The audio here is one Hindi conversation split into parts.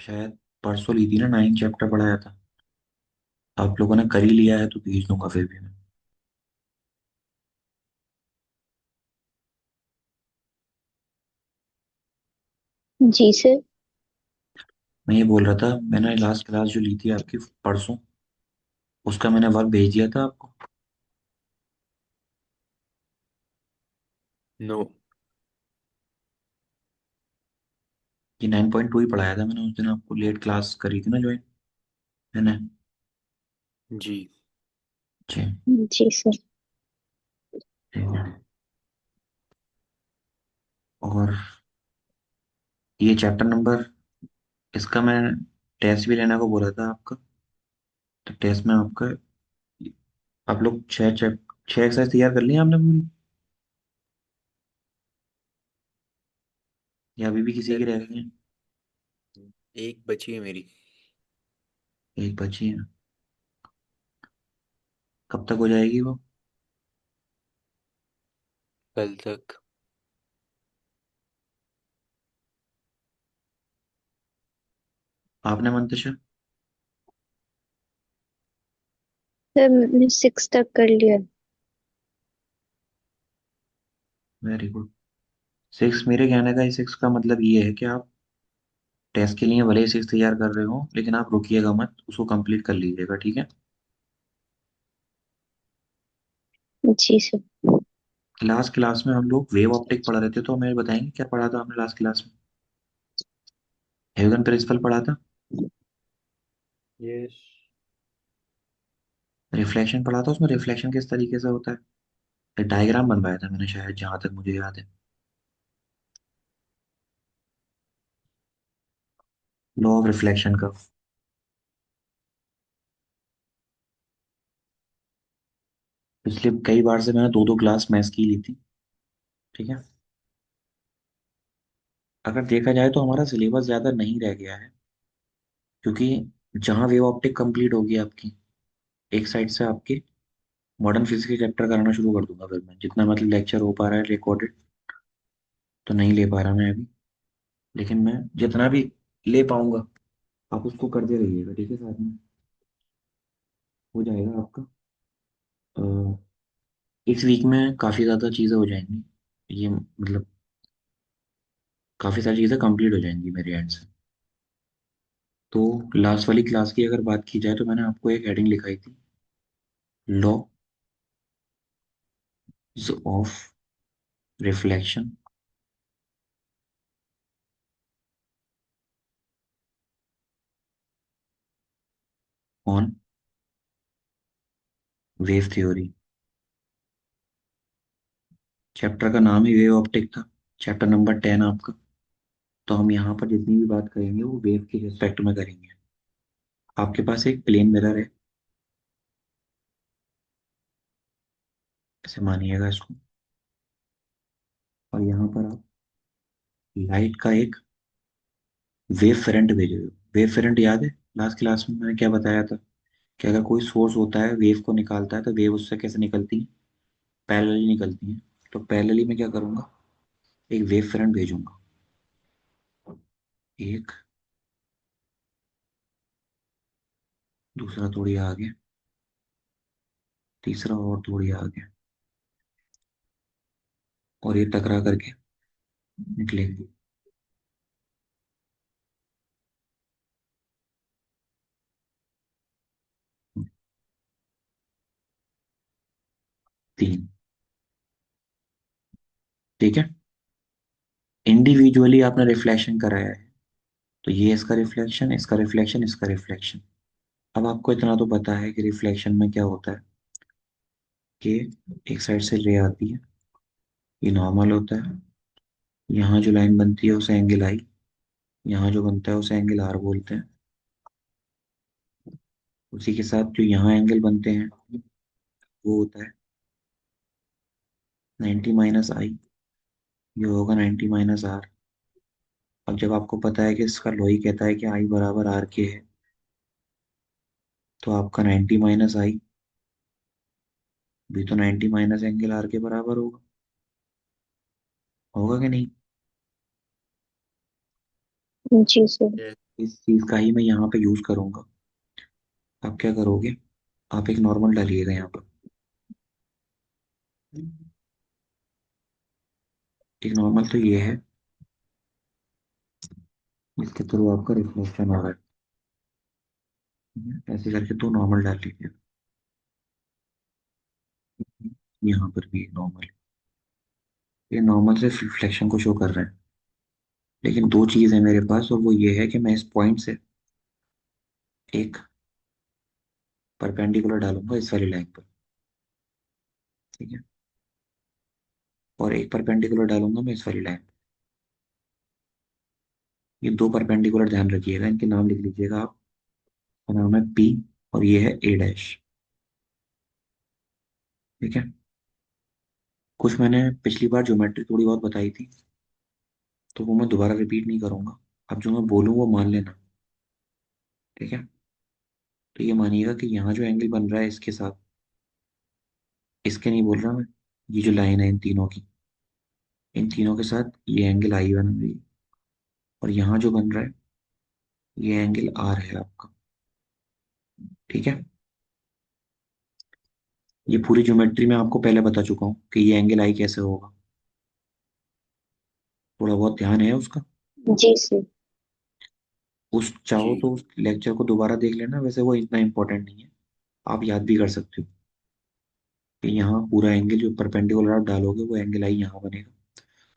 शायद परसों ली थी ना, 9 चैप्टर पढ़ाया था। आप लोगों ने कर ही लिया है तो भेज दूंगा फिर भी मैं। जी सर। मैं ये बोल रहा था, मैंने लास्ट क्लास जो ली थी आपकी परसों, उसका मैंने वर्क भेज दिया था आपको। नो। ये 9.2 ही पढ़ाया था मैंने उस दिन आपको, लेट क्लास करी थी ना ज्वाइन मैंने। जी। जी। जी सर। ठीक है। और ये चैप्टर नंबर, इसका मैं टेस्ट भी लेने को बोला था आपका। तो टेस्ट में आपका, आप लोग 6 एक्सरसाइज तैयार कर लिया आपने पूरी, या अभी भी किसी की सर रह गई है? एक बची है मेरी। एक बची है। कब तक हो जाएगी वो? कल तक। आपने मंतशा? सर मैंने 6 तक कर लिया। Very good. 6, मेरे कहने का 6 का मतलब ये है कि आप टेस्ट के लिए भले ही 6 तैयार कर रहे हो, लेकिन आप रुकिएगा मत, उसको कंप्लीट कर लीजिएगा, ठीक है। जी सर। लास्ट क्लास में हम लोग वेव ऑप्टिक पढ़ा रहे थे, तो हमें बताएंगे क्या पढ़ा था हमने लास्ट क्लास में? हेगन प्रिंसिपल पढ़ा था। यस। रिफ्लेक्शन पढ़ा था, उसमें रिफ्लेक्शन किस तरीके से होता है, डायग्राम बनवाया था मैंने शायद, जहां तक मुझे याद है। लॉ ऑफ रिफ्लेक्शन का। पिछले कई बार से मैंने दो दो क्लास मैथ्स की ली थी, ठीक है। अगर देखा जाए तो हमारा सिलेबस ज्यादा नहीं रह गया है, क्योंकि जहाँ वेव ऑप्टिक कंप्लीट होगी आपकी, एक साइड से आपके मॉडर्न फिजिक्स के चैप्टर कराना शुरू कर दूंगा फिर मैं, जितना मतलब लेक्चर हो पा रहा है रिकॉर्डेड तो नहीं ले पा रहा मैं अभी, लेकिन मैं जितना भी ले पाऊंगा आप उसको करते रहिएगा, ठीक है, साथ में हो जाएगा आपका। अ, इस वीक में काफ़ी ज़्यादा चीज़ें हो जाएंगी, ये मतलब काफ़ी सारी चीज़ें कंप्लीट हो जाएंगी मेरे एंड से। तो लास्ट वाली क्लास की अगर बात की जाए तो मैंने आपको एक हेडिंग लिखाई थी, laws of reflection on wave theory. Chapter का नाम ही वेव ऑप्टिक था, चैप्टर नंबर 10 आपका। तो हम यहाँ पर जितनी भी बात करेंगे वो वेव के रिस्पेक्ट में करेंगे। आपके पास एक प्लेन मिरर है, ऐसे मानिएगा इसको, और यहाँ पर आप लाइट का एक वेव फ्रंट भेज रहे हो। वेव फ्रंट याद है लास्ट क्लास में मैंने क्या बताया था, कि अगर कोई सोर्स होता है वेव को निकालता है तो वेव उससे कैसे निकलती है, पैरेलली निकलती है। तो पैरेलली में क्या करूंगा, एक वेव फ्रंट भेजूंगा, एक, दूसरा थोड़ी आगे, तीसरा और थोड़ी आगे, और ये टकरा करके निकलेगी। 3। ठीक है। इंडिविजुअली आपने रिफ्लेक्शन कराया है, तो ये इसका रिफ्लेक्शन, इसका रिफ्लेक्शन, इसका रिफ्लेक्शन। अब आपको इतना तो पता है कि रिफ्लेक्शन में क्या होता है, कि एक साइड से रे आती है, ये नॉर्मल होता है, यहाँ जो लाइन बनती है उसे एंगल आई, यहाँ जो बनता है उसे एंगल आर बोलते हैं। उसी के साथ जो यहाँ एंगल बनते हैं वो होता है 90 - आई, ये होगा 90 - आर। अब जब आपको पता है कि इसका लॉ ही कहता है कि आई बराबर आर के है, तो आपका 90 - आई भी तो 90 माइनस एंगल आर के बराबर होगा, होगा कि नहीं? जी सर। यस। इस चीज का ही मैं यहाँ पे यूज करूंगा। आप क्या करोगे, आप एक नॉर्मल डालिएगा यहाँ पर। एक नॉर्मल तो ये है, इसके थ्रू आपका रिफ्लेक्शन हो रहा है। ऐसे करके दो नॉर्मल डाल लीजिए। यहाँ पर भी एक नॉर्मल, ये नॉर्मल से रिफ्लेक्शन को शो कर रहा है। लेकिन दो चीज है मेरे पास, और वो ये है कि मैं इस पॉइंट से एक परपेंडिकुलर डालूंगा इस वाली लाइन पर। ठीक है, और एक परपेंडिकुलर डालूंगा मैं इस वाली लाइन। ये दो परपेंडिकुलर ध्यान रखिएगा, इनके नाम लिख लीजिएगा आप। इसका नाम है पी, और ये है ए डैश। ठीक है, कुछ मैंने पिछली बार ज्योमेट्री थोड़ी बहुत बताई थी, तो वो मैं दोबारा रिपीट नहीं करूंगा। अब जो मैं बोलूँ वो मान लेना। ठीक है, तो ये मानिएगा कि यहाँ जो एंगल बन रहा है इसके साथ, इसके नहीं बोल रहा मैं, ये जो लाइन है इन तीनों की, इन तीनों के साथ ये एंगल आई बन रही है। और यहाँ जो बन रहा है ये एंगल आर है आपका। ठीक है, ये पूरी ज्योमेट्री में आपको पहले बता चुका हूँ कि ये एंगल आई कैसे होगा। थोड़ा बहुत ध्यान है उसका। जी सर। उस चाहो जी। तो उस लेक्चर को दोबारा देख लेना, वैसे वो इतना इंपॉर्टेंट नहीं है, आप याद भी कर सकते हो कि यहाँ पूरा एंगल जो परपेंडिकुलर आप डालोगे वो एंगल आई यहाँ बनेगा,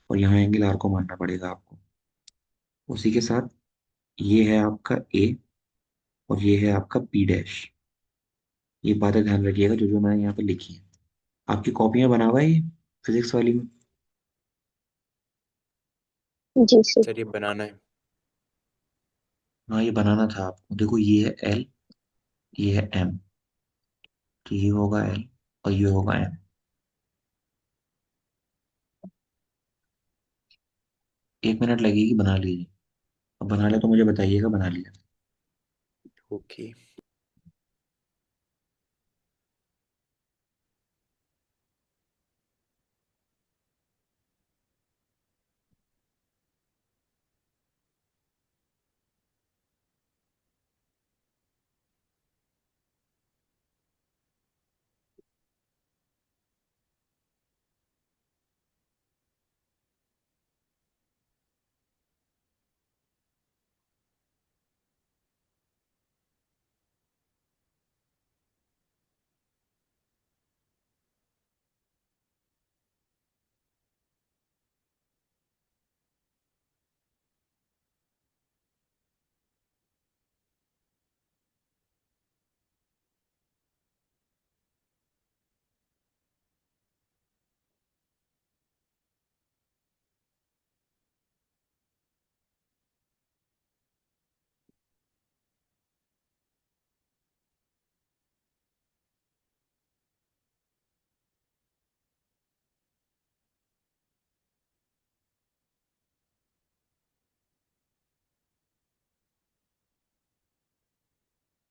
और यहाँ एंगल आर को मानना पड़ेगा आपको। उसी के साथ ये है आपका ए, और ये है आपका बी डैश। ये बातें ध्यान रखिएगा जो जो मैंने यहाँ पे लिखी है। आपकी कॉपी में बना हुआ है ये, फिजिक्स वाली में? जी सर। सर ये बनाना है। हाँ, ये बनाना था आपको। देखो ये है एल, ये है एम, तो ये होगा एल और ये होगा एम। 1 मिनट लगेगी, बना लीजिए। अब बना ले तो मुझे बताइएगा बना लिया। ओके।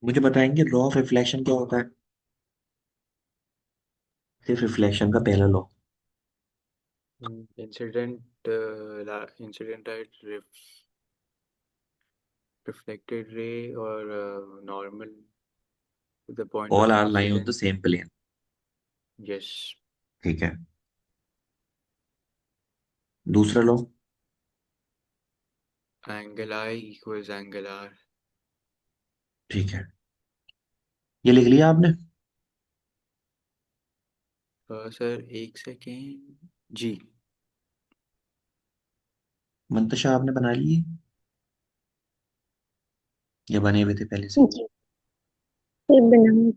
मुझे बताएंगे लॉ ऑफ रिफ्लेक्शन क्या होता है? सिर्फ रिफ्लेक्शन का पहला law. Incident incident reflected ray और normal the point all of are line on the incident. Same plane. Yes. ठीक है, दूसरा law? Angle I equals angle R. ठीक है, ये लिख लिया आपने? सर एक सेकेंड। जी। मंतशा आपने बना लिए या बने हुए थे पहले से? जी सर बनाऊँ।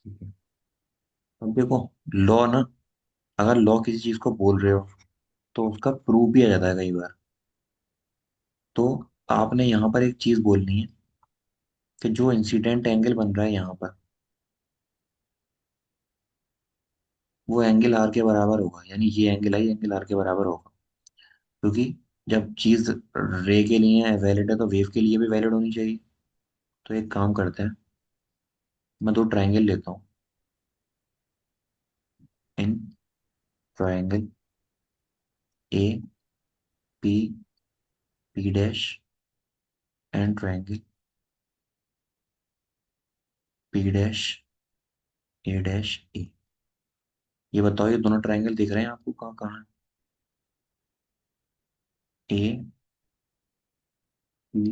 ठीक है, अब देखो, लॉ ना, अगर लॉ किसी चीज को बोल रहे हो तो उसका प्रूफ भी आ जाता है कई बार। तो आपने यहाँ पर एक चीज बोलनी है कि जो इंसिडेंट एंगल बन रहा है यहाँ पर, वो एंगल आर के बराबर होगा। यानी ये एंगल आई एंगल आर के बराबर होगा, क्योंकि जब चीज रे के लिए वैलिड है तो वेव के लिए भी वैलिड होनी चाहिए। तो एक काम करते हैं, मैं दो ट्राइंगल लेता हूँ। In triangle A P P dash and triangle P dash A dash A. ये बताओ, ये दोनों ट्रायंगल दिख रहे हैं आपको कहाँ कहाँ? ए पी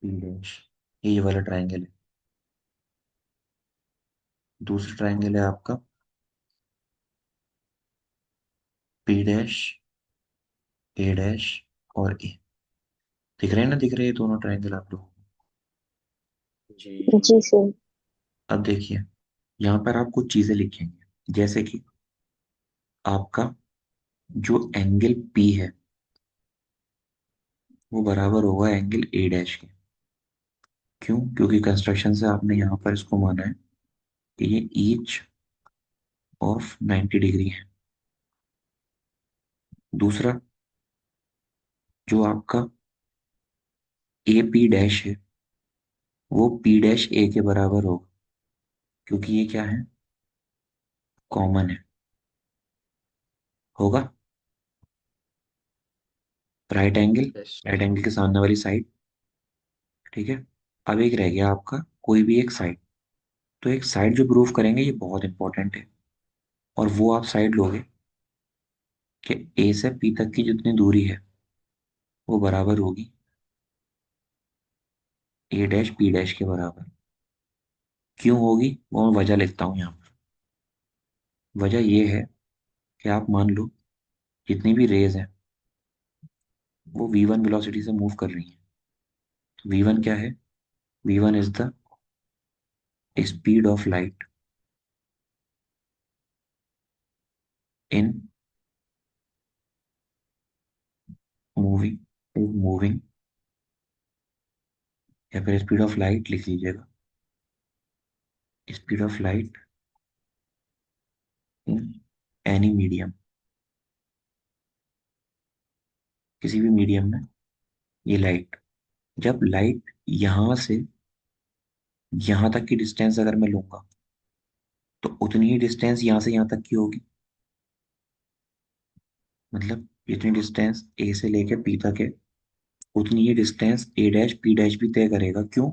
पी डैश, ये वाला ट्रायंगल है। दूसरा ट्रायंगल है आपका पी डैश ए डैश और ए। दिख रहे हैं ना, दिख रहे हैं दोनों ट्रायंगल आप लोग? जी। जी सर। अब देखिए, यहाँ पर आप कुछ चीजें लिखेंगे, जैसे कि आपका जो एंगल पी है वो बराबर होगा एंगल ए डैश के। क्यों? क्योंकि कंस्ट्रक्शन से आपने यहाँ पर इसको माना है कि ये ईच ऑफ 90 डिग्री है। दूसरा, जो आपका ए पी डैश है वो पी डैश ए के बराबर होगा, क्योंकि ये क्या है, कॉमन है। होगा right angle, yes. Right angle के सामने वाली साइड। ठीक है। अब एक रह गया आपका कोई भी एक साइड। तो एक साइड जो प्रूफ करेंगे ये बहुत इंपॉर्टेंट है, और वो आप साइड लोगे कि ए से पी तक की जितनी दूरी है वो बराबर होगी ए डैश पी डैश के बराबर। क्यों होगी वो मैं वजह लिखता हूँ यहाँ पर। वजह ये है कि आप मान लो जितनी भी रेज हैं वो v1 वेलोसिटी से मूव कर रही हैं। v1 क्या है? v1 is the speed of light in moving, is moving, या फिर स्पीड ऑफ लाइट लिख लीजिएगा, speed of light in any medium, किसी भी मीडियम में ये लाइट, जब लाइट यहां से यहां तक की डिस्टेंस अगर मैं लूंगा तो उतनी ही डिस्टेंस यहां से यहां तक की होगी। मतलब जितनी डिस्टेंस ए से लेके पी तक है उतनी ही डिस्टेंस ए डैश पी डैश भी तय करेगा। क्यों?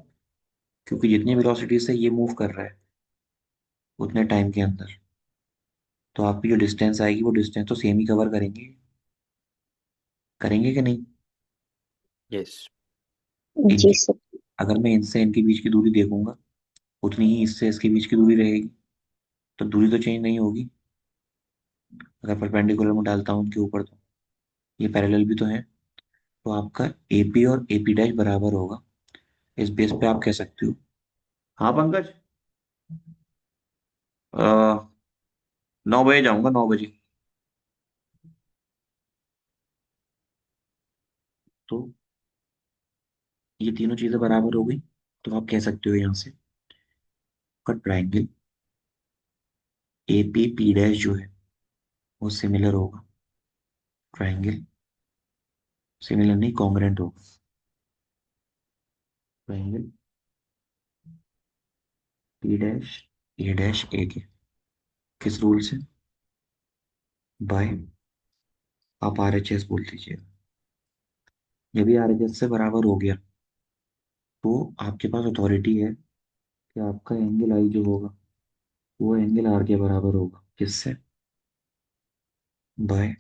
क्योंकि जितनी वेलोसिटी से ये मूव कर रहा है उतने टाइम के अंदर, तो आपकी जो डिस्टेंस आएगी वो डिस्टेंस तो सेम ही कवर करेंगे, करेंगे कि नहीं? यस। जी इनकी, सर। अगर मैं इनसे इनके बीच की दूरी देखूंगा उतनी ही इससे इसके बीच की दूरी रहेगी, तो दूरी तो चेंज नहीं होगी। अगर परपेंडिकुलर में डालता हूँ उनके ऊपर तो ये पैरेलल भी तो है। तो आपका एपी और एपी डैश बराबर होगा। इस बेस पे आप कह सकते हो। हाँ पंकज, 9 बजे जाऊंगा, 9 बजे। तो ये तीनों चीजें बराबर हो गई, तो आप कह सकते हो यहाँ से का triangle A P P dash जो है वो सिमिलर होगा, ट्राइंगल सिमिलर नहीं कॉन्ग्रुएंट होगा, ट्राइंगल पी डैश ए के। किस रूल से? बाय, आप आर एच एस बोल दीजिएगा। जब भी आर एच एस से बराबर हो गया तो आपके पास अथॉरिटी है कि आपका एंगल आई जो होगा वो एंगल आर के बराबर होगा। किससे? By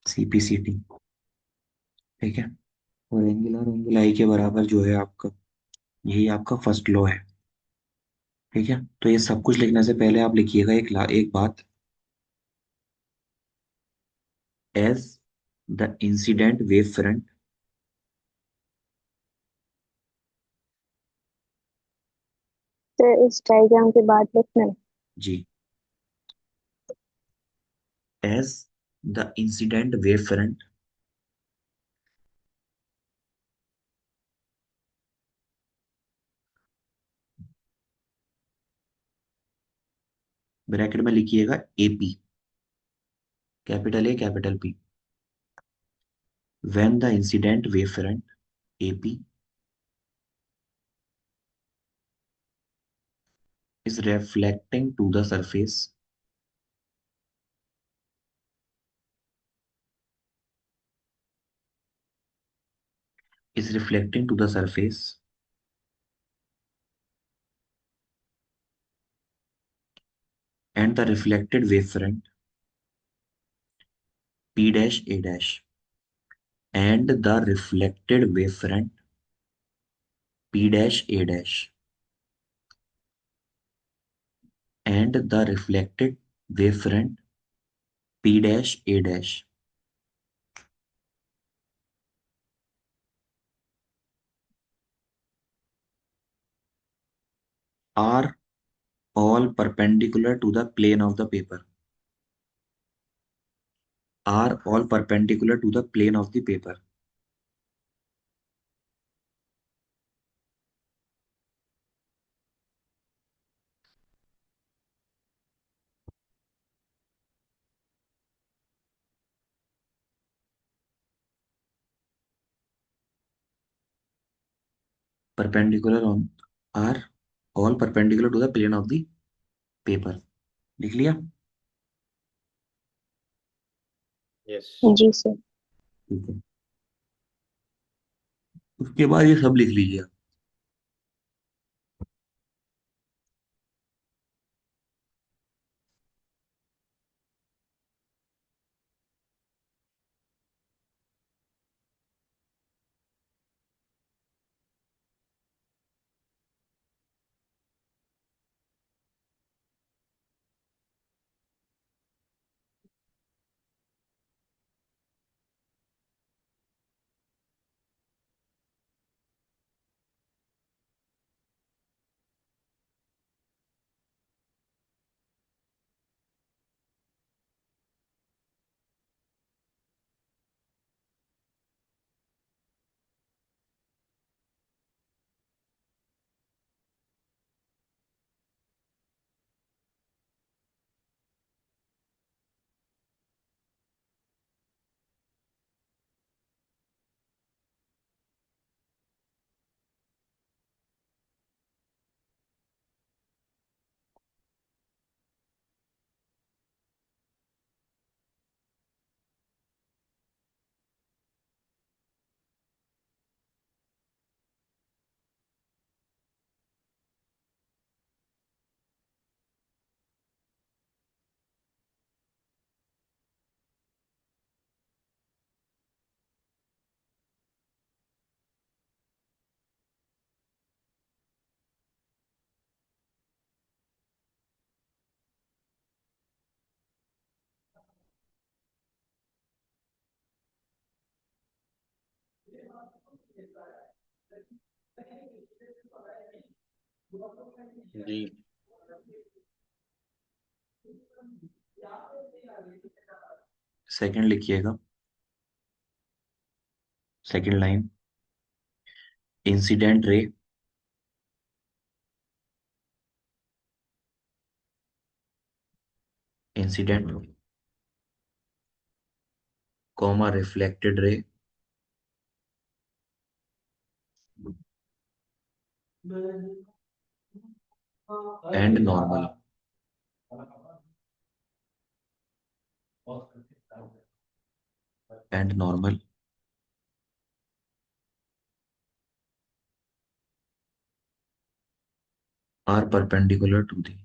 C P C T. ठीक है। और एंगल आर एंगल आई के बराबर जो है आपका, यही आपका फर्स्ट लॉ है। ठीक है। तो ये सब कुछ लिखने से पहले आप लिखिएगा एक बात, as the incident wave front, sir इस डायग्राम के बाद लिखना है। जी, as the incident wave front bracket में लिखिएगा AP, capital A capital P, when the incident wave front AP is reflecting to the surface is reflecting to the surface and the reflected wavefront P dash A dash and the reflected wavefront P dash A dash and the reflected wavefront P dash A dash are all perpendicular to the plane of the paper. Are all perpendicular to the plane of the paper. Perpendicular on are all perpendicular to the plane of the paper. लिख लिया? Yes. जी सर। ठीक है, उसके बाद ये सब लिख लीजिए। जी। सेकंड लिखिएगा, second line. Incident ray incident comma reflected ray and normal and normal are perpendicular to the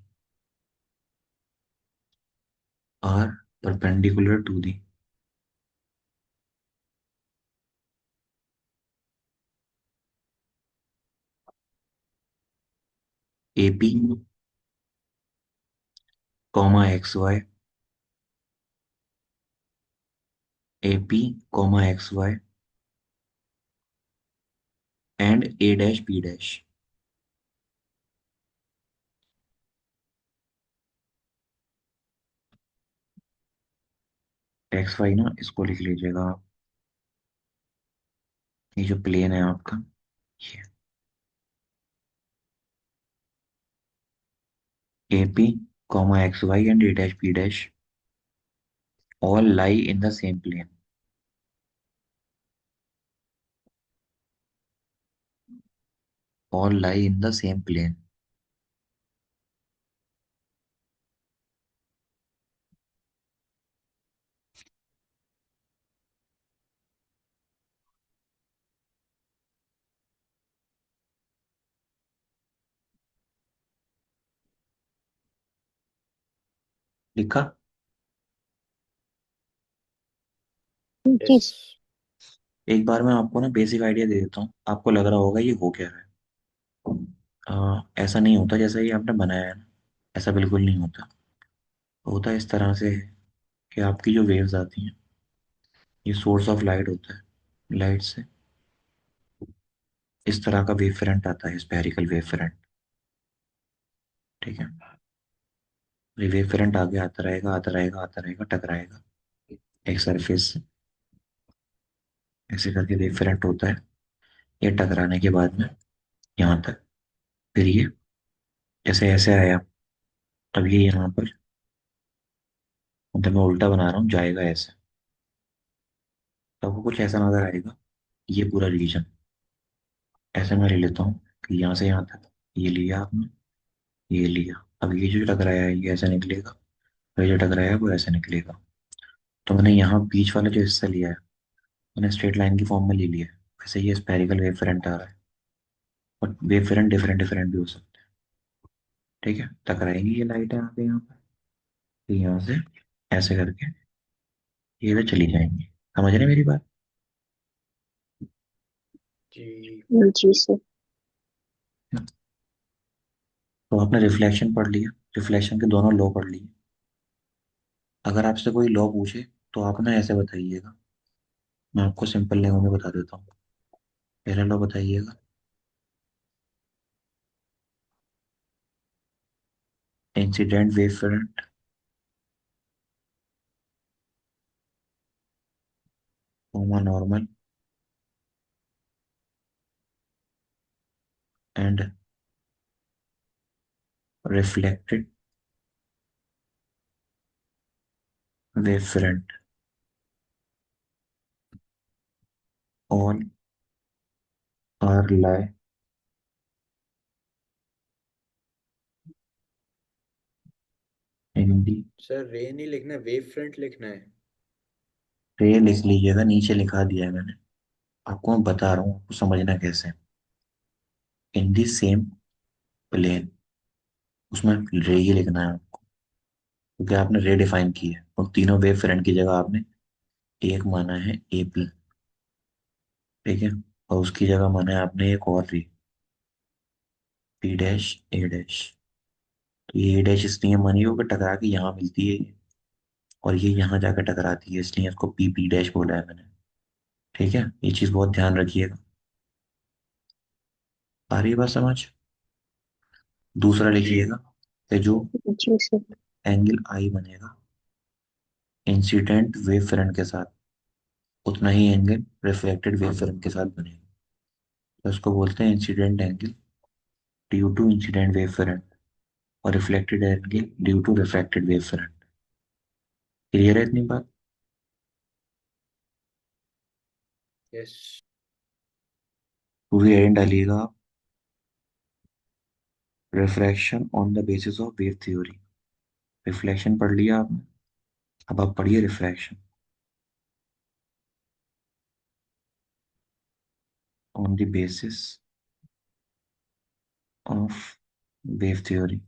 are perpendicular to the AP comma X Y AP comma X Y and A dash B dash. X Y ना, इसको लिख लीजिएगा आप। ये जो प्लेन है आपका, ये AP, XY and A dash B dash all lie in the same plane. All lie in the same plane. लिखा? जी Yes. एक बार मैं आपको ना बेसिक आइडिया दे देता हूँ, आपको लग रहा होगा ये हो क्या रहा है। ऐसा नहीं होता जैसा ये आपने बनाया है ना, ऐसा बिल्कुल नहीं होता। होता इस तरह से है कि आपकी जो वेव्स आती हैं, ये सोर्स ऑफ लाइट होता है, लाइट से इस तरह का वेव फ्रंट आता है, स्पेरिकल वेव फ्रंट। ठीक है, ये वेव फ्रंट आगे आता रहेगा, आता रहेगा, आता रहेगा, टकराएगा एक सरफेस से, ऐसे करके वेव फ्रंट होता है। ये टकराने के बाद में यहाँ तक, फिर ये जैसे ऐसे आया, तब ये यहाँ पर, मतलब मैं उल्टा बना रहा हूँ, जाएगा ऐसे, तब वो कुछ ऐसा नजर आएगा। ये पूरा रीजन ऐसे मैं ले लेता हूँ कि यहाँ से यहाँ तक ये लिया आपने, ये लिया, अब ये जो टकराया है ये ऐसे निकलेगा, और ये जो टकराया है वो ऐसे निकलेगा। तो मैंने यहाँ बीच वाला जो हिस्सा लिया है, मैंने स्ट्रेट लाइन की फॉर्म में ले लिया है। वैसे ये स्पेरिकल वेव फ्रंट आ रहा है, और वेव फ्रंट डिफरेंट डिफरेंट भी हो सकते हैं। ठीक है, टकराएंगी ये लाइट है आगे यहाँ पर, फिर यहाँ से ऐसे करके ये इधर चली जाएंगी। समझ रहे हैं मेरी बात? जी। जी सर। तो आपने रिफ्लेक्शन पढ़ लिया, रिफ्लेक्शन के दोनों लॉ पढ़ लिए। अगर आपसे कोई लॉ पूछे तो आप ना ऐसे बताइएगा, मैं आपको सिंपल लैंग्वेज में बता देता हूँ। पहला लॉ बताइएगा, incident wave front comma normal and reflected wave front all are lie in the. Sir ray नहीं लिखना है, वेव फ्रंट लिखना है। रे लिख लीजिएगा, नीचे लिखा दिया है मैंने, आपको मैं बता रहा हूँ, आपको समझना कैसे। इन दी सेम प्लेन, उसमें रे ही लिखना है आपको, क्योंकि आपने रे डिफाइन की है, और तीनों वेव फ्रंट की जगह आपने एक माना है ए पी। ठीक है, और उसकी जगह माना है आपने एक और रे, पी डैश ए डैश। तो ये ए डैश इसलिए मानी हो कि टकरा के यहाँ मिलती है ये, और ये यहाँ जाकर टकराती है, इसलिए इसको पी पी डैश बोला है मैंने। ठीक है, ये चीज़ बहुत ध्यान रखिएगा। आ रही है बात समझ? दूसरा लिखिएगा कि जो जी सर। एंगल आई बनेगा इंसिडेंट वेव फ्रंट के साथ, उतना ही एंगल रिफ्लेक्टेड वेव फ्रंट के साथ बनेगा। तो इसको बोलते हैं incident angle due to incident wave front, और reflected angle due to refracted wave front. Clear है इतनी बात? यस। पूरी एंड डालिएगा आप, refraction on the basis of wave theory. Reflection पढ़ लिया आपने, अब आप पढ़िए refraction on the basis of wave theory.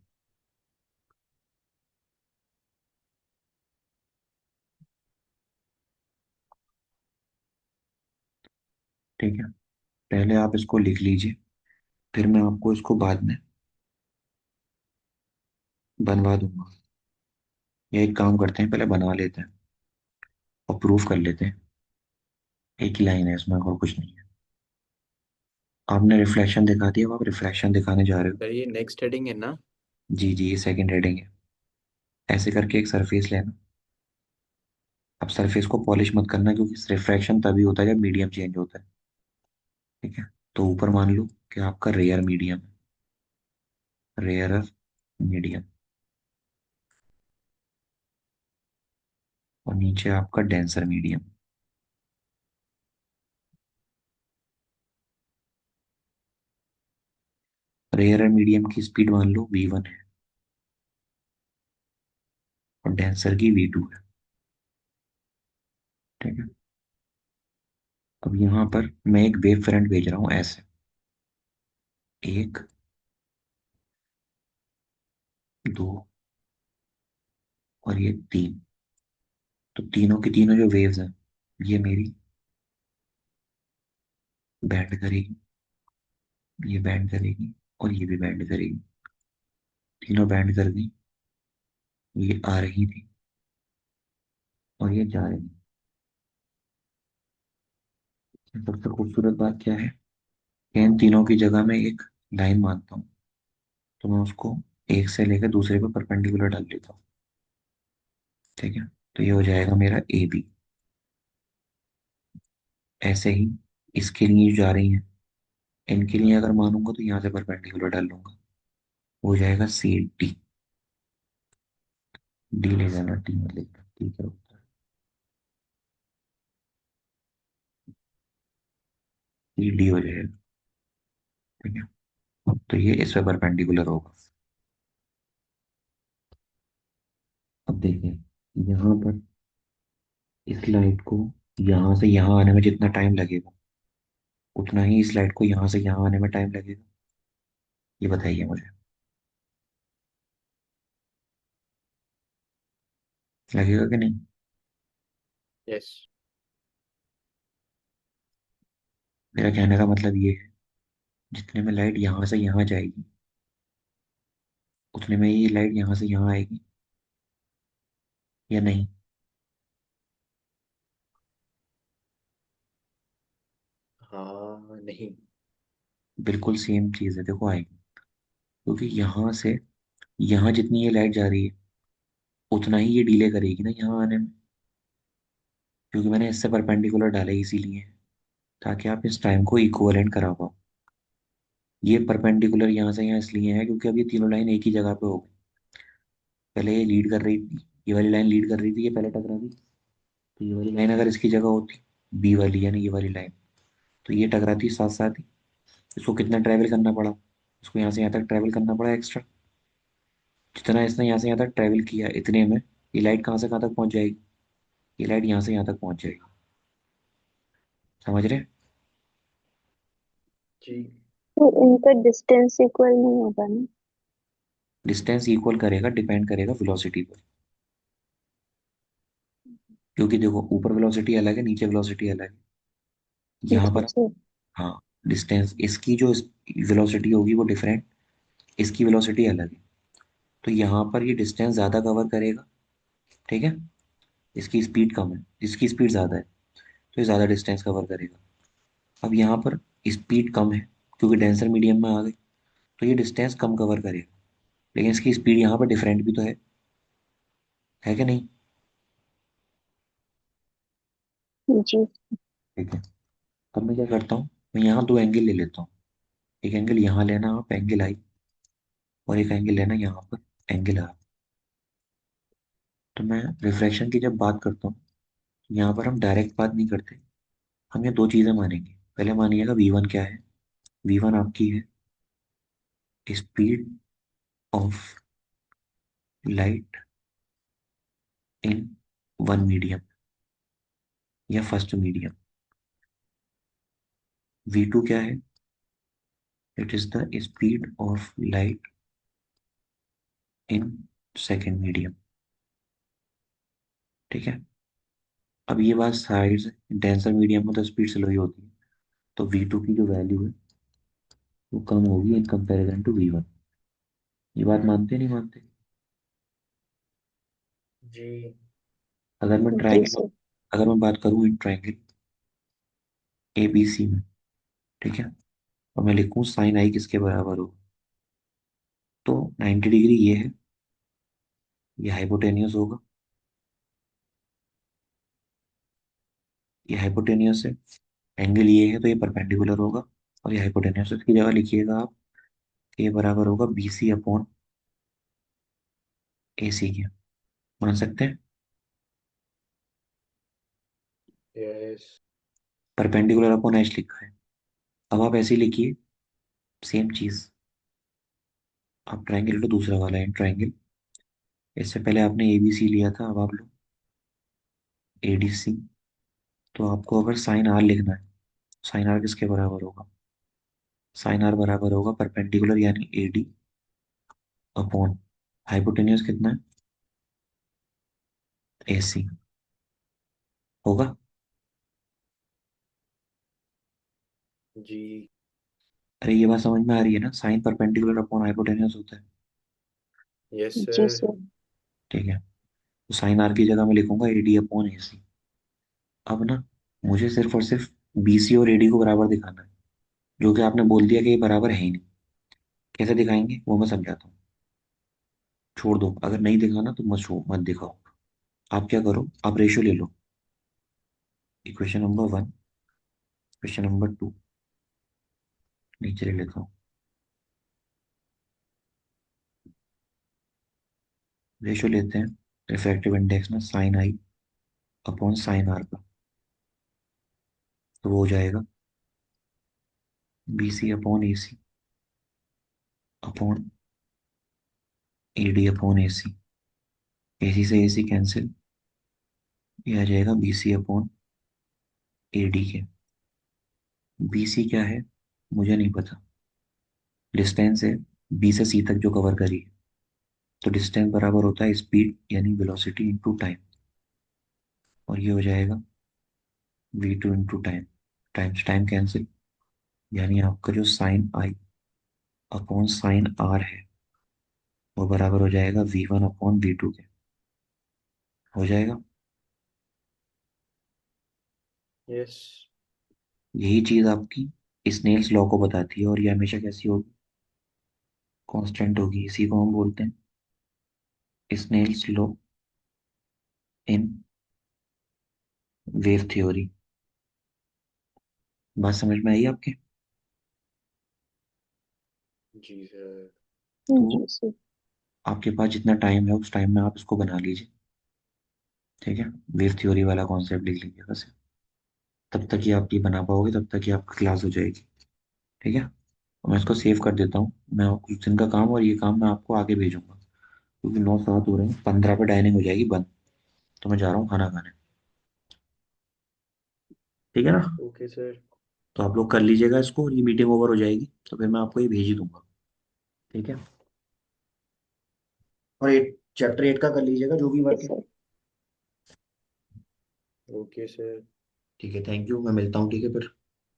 ठीक है, पहले आप इसको लिख लीजिए, फिर मैं आपको इसको बाद में बनवा दूंगा। या एक काम करते हैं, पहले बना लेते हैं और प्रूफ कर लेते हैं। एक ही लाइन है इसमें, और कुछ नहीं है। आपने रिफ्लेक्शन दिखा दिया, अब आप रिफ्रैक्शन दिखाने जा रहे हो। सर ये नेक्स्ट हेडिंग है ना? जी जी, ये सेकंड हेडिंग है। ऐसे करके एक सरफेस लेना। अब सरफेस को पॉलिश मत करना, क्योंकि रिफ्रैक्शन तभी होता है जब मीडियम चेंज होता है। ठीक है, तो ऊपर मान लो कि आपका रेयर मीडियम, रेयर मीडियम, और नीचे आपका डेंसर मीडियम। रेयर मीडियम की स्पीड मान लो v1 है, और डेंसर की v2 है। ठीक है, अब यहाँ पर मैं एक वेव फ्रंट भेज रहा हूँ ऐसे, एक, दो, और ये 3। तो तीनों की तीनों जो वेव्स हैं ये मेरी बैंड करेगी, ये बैंड करेगी, और ये भी बैंड करेगी। तीनों बैंड कर गई। ये आ रही थी और ये जा रही थी। सबसे खूबसूरत बात क्या है कि इन तीनों की जगह मैं एक लाइन मानता हूँ, तो मैं उसको एक से लेकर दूसरे पे परपेंडिकुलर डाल लेता हूँ। ठीक है, तो ये हो जाएगा मेरा ए बी। ऐसे ही इसके लिए जो जा रही हैं, इनके लिए अगर मानूंगा तो यहाँ से परपेंडिकुलर डाल लूंगा, हो जाएगा सी डी। डी ले जाना, टी में लिखना, ठीक है उत्तर। सी डी हो जाएगा। ठीक है, तो ये इस पे परपेंडिकुलर होगा। अब देखिए, यहाँ पर इस लाइट को यहाँ से यहाँ आने में जितना टाइम लगेगा, उतना ही इस लाइट को यहाँ से यहाँ आने में टाइम लगेगा। ये बताइए मुझे, लगेगा कि नहीं? यस। मेरा कहने का मतलब ये है, जितने में लाइट यहाँ से यहाँ जाएगी, उतने में ही लाइट यहाँ से यहाँ आएगी, या नहीं? हाँ नहीं। बिल्कुल सेम चीज़ है, देखो आएगी। क्योंकि यहाँ से यहाँ जितनी ये लाइट जा रही है, उतना ही ये डिले करेगी ना यहाँ आने में। क्योंकि मैंने इससे परपेंडिकुलर डाले इसीलिए, ताकि आप इस टाइम को इक्विवेलेंट करा पाओ। ये परपेंडिकुलर यहाँ से यहाँ इसलिए है क्योंकि अब ये तीनों लाइन एक ही जगह पे हो गई। पहले ये लीड कर रही थी, ये वाली लाइन लीड कर रही थी, ये पहले टकरा दी। तो ये वाली लाइन अगर इसकी जगह होती, बी वाली यानी ये वाली लाइन, तो ये टकराती साथ साथ ही। इसको कितना ट्रैवल करना पड़ा, इसको यहाँ से यहाँ तक ट्रैवल करना पड़ा एक्स्ट्रा। जितना इसने यहाँ से यहाँ तक ट्रैवल किया, इतने में ये लाइट कहाँ से कहाँ तक पहुँच जाएगी? ये लाइट यहाँ से यहाँ तक पहुँच जाएगी। समझ रहे? जी। तो इनका डिस्टेंस इक्वल नहीं होगा ना? डिस्टेंस इक्वल करेगा, डिपेंड करेगा वेलोसिटी पर। क्योंकि देखो, ऊपर वेलोसिटी अलग है, नीचे वेलोसिटी अलग है। यहाँ जी पर जी। हाँ, डिस्टेंस इसकी जो वेलोसिटी होगी वो डिफरेंट, इसकी वेलोसिटी अलग है। तो यहाँ पर ये डिस्टेंस ज़्यादा कवर करेगा। ठीक है, इसकी स्पीड कम है, इसकी स्पीड ज़्यादा है, तो ये ज़्यादा डिस्टेंस कवर करेगा। अब यहाँ पर स्पीड कम है, क्योंकि डेंसर मीडियम में आ गई, तो ये डिस्टेंस कम कवर करेगा। लेकिन इसकी स्पीड यहाँ पर डिफरेंट भी तो है कि नहीं? जी। ठीक है, अब मैं क्या करता हूँ, मैं यहाँ दो एंगल ले लेता हूँ। एक एंगल यहाँ लेना आप, एंगल आई, और एक एंगल लेना यहाँ पर, एंगल आर। तो मैं रिफ्रैक्शन की जब बात करता हूँ, यहाँ पर हम डायरेक्ट बात नहीं करते, हम ये दो चीज़ें मानेंगे। पहले मानिएगा V1 क्या है। V1 आपकी है speed of light in one medium या फर्स्ट मीडियम। V2 क्या है? It is the speed of light in second medium. ठीक है, अब ये बात साइड डेंसर मीडियम में तो स्पीड स्लो ही होती है, तो V2 की जो वैल्यू है वो कम होगी इन कंपैरिजन टू V1। ये बात मानते नहीं मानते? जी। अगर मैं जी ट्रायंगल, सर। अगर मैं बात करूँ in triangle A B C में, ठीक है, और मैं लिखूँ साइन आई किसके बराबर हो, तो 90 डिग्री ये है, ये हाइपोटेनियस होगा, ये हाइपोटेनियस है। एंगल ये है तो ये परपेंडिकुलर होगा, और ये हाइपोटेन्यूस। इसकी जगह लिखिएगा आप, ए बराबर होगा बी सी अपॉन ए सी के। मान सकते हैं? यस। परपेंडिकुलर अपॉन एच लिखा है। अब आप ऐसे ही लिखिए, सेम चीज। आप ट्राइंगल लो, दूसरा वाला है ट्राइंगल। इससे पहले आपने ए बी सी लिया था, अब आप लो ए डी सी। तो आपको अगर साइन आर लिखना है, साइन आर किसके बराबर होगा? साइन आर बराबर होगा परपेंडिकुलर यानी ए डी अपॉन हाइपोटेन्यूस कितना है? AC होगा। जी। अरे ये बात समझ में आ रही है ना, साइन परपेंडिकुलर अपॉन हाइपोटेन्यूज होता है। यस जी सर। सर। ठीक है, तो साइन आर की जगह मैं लिखूंगा AD अपॉन AC। अब ना मुझे सिर्फ और सिर्फ BC और AD को बराबर दिखाना है, जो कि आपने बोल दिया कि ये बराबर है ही नहीं। कैसे दिखाएंगे वो मैं समझाता हूँ। छोड़ दो, अगर नहीं दिखाना तो मत दिखाओ। आप क्या करो, आप रेशियो ले लो। इक्वेशन नंबर 1, इक्वेशन नंबर 2, नीचे ले लेता हूँ। रेशियो लेते हैं रिफ्रैक्टिव इंडेक्स में sign I upon sine are का, तो वो हो जाएगा BC upon AC upon AD upon AC। AC से AC कैंसिल, ये आ जाएगा BC अपॉन AD के। BC क्या है मुझे नहीं पता। डिस्टेंस है B से C तक जो कवर करी है, तो डिस्टेंस बराबर होता है स्पीड यानी वेलोसिटी इंटू टाइम, और ये हो जाएगा V2 into time. Times time cancel, यानी आपका जो sine I upon sine R है वो बराबर हो जाएगा V1 अपॉन V2 के। हो जाएगा। यस। यही चीज आपकी स्नेल्स लॉ को बताती है, और ये हमेशा कैसी होगी, कांस्टेंट होगी। इसी को हम बोलते हैं Snell's law in wave theory. बात समझ में आई आपके? जी सर। तो जी सर। आपके पास जितना टाइम है उस टाइम में आप इसको बना लीजिए। ठीक है, वेव थ्योरी वाला कॉन्सेप्ट लिख लीजिए बस। तब तक ही आप ये बना पाओगे, तब तक ही आपकी क्लास हो जाएगी। ठीक है, और मैं इसको सेव कर देता हूँ। मैं कुछ दिन का काम, और ये काम मैं आपको आगे भेजूंगा, क्योंकि 9-7 हो रहे हैं, 15 पे डाइनिंग हो जाएगी बंद। तो मैं जा रहा हूँ खाना खाने। ठीक है ना? Okay sir. तो आप लोग कर लीजिएगा इसको, और ये मीटिंग ओवर हो जाएगी तो फिर मैं आपको ये भेज ही दूंगा। ठीक है, और 8 चैप्टर 8 का कर लीजिएगा जो भी ओके वर्क है। सर। Okay sir. ठीक है, थैंक यू, मैं मिलता हूँ। ठीक है फिर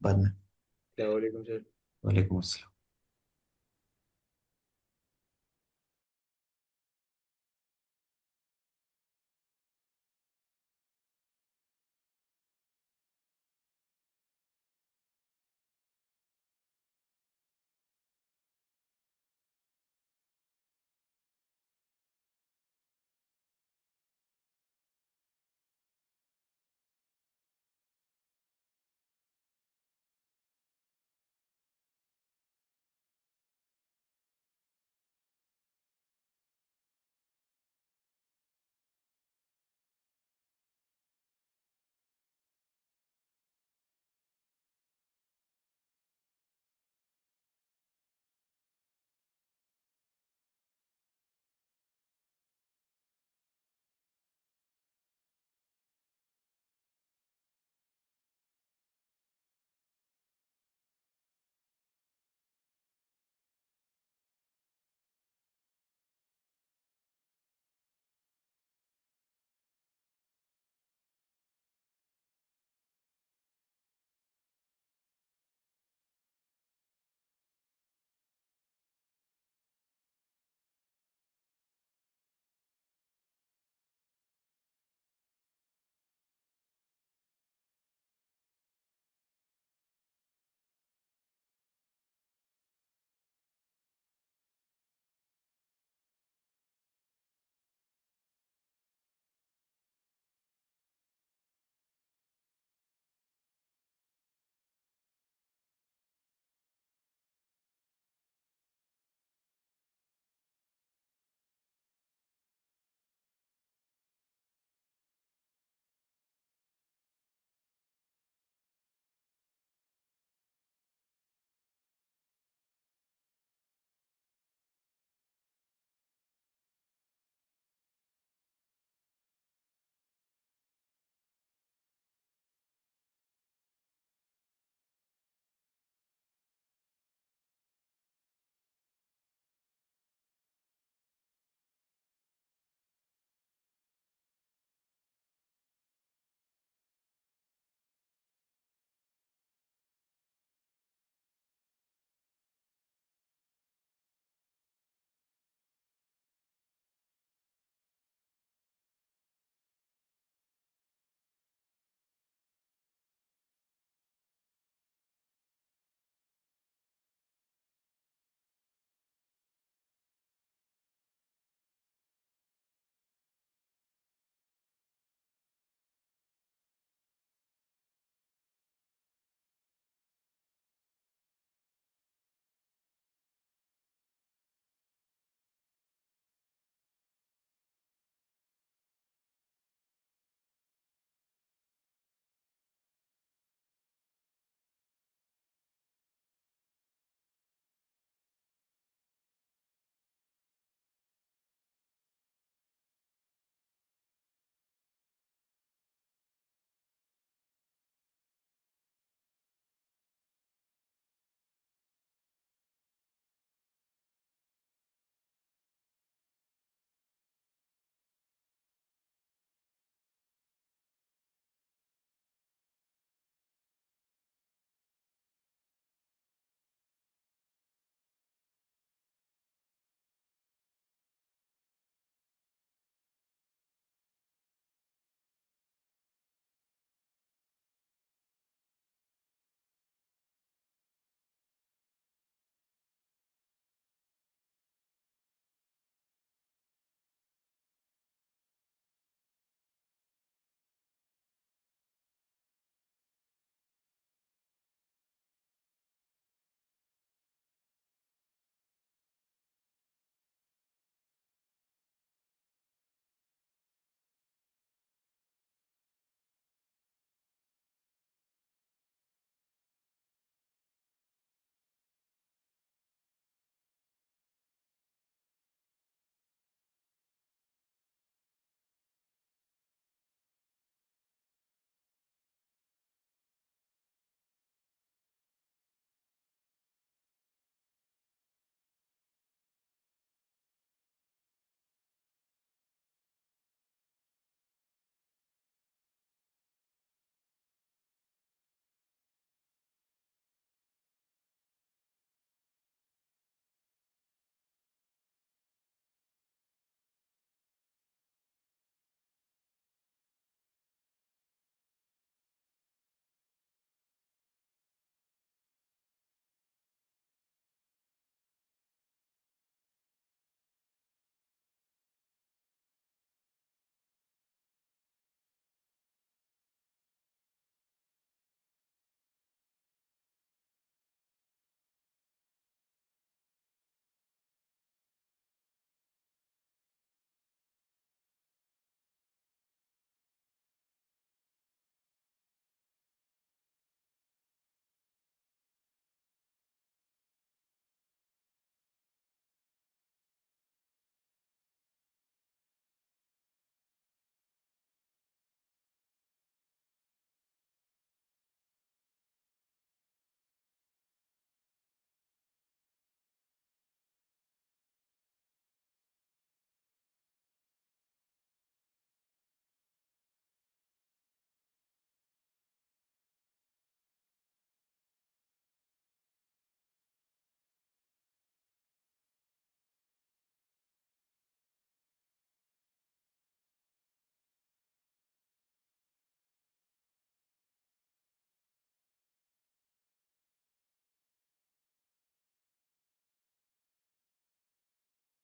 बाद में। अस्सलाम वालेकुम सर। वालेकुम अस्सलाम।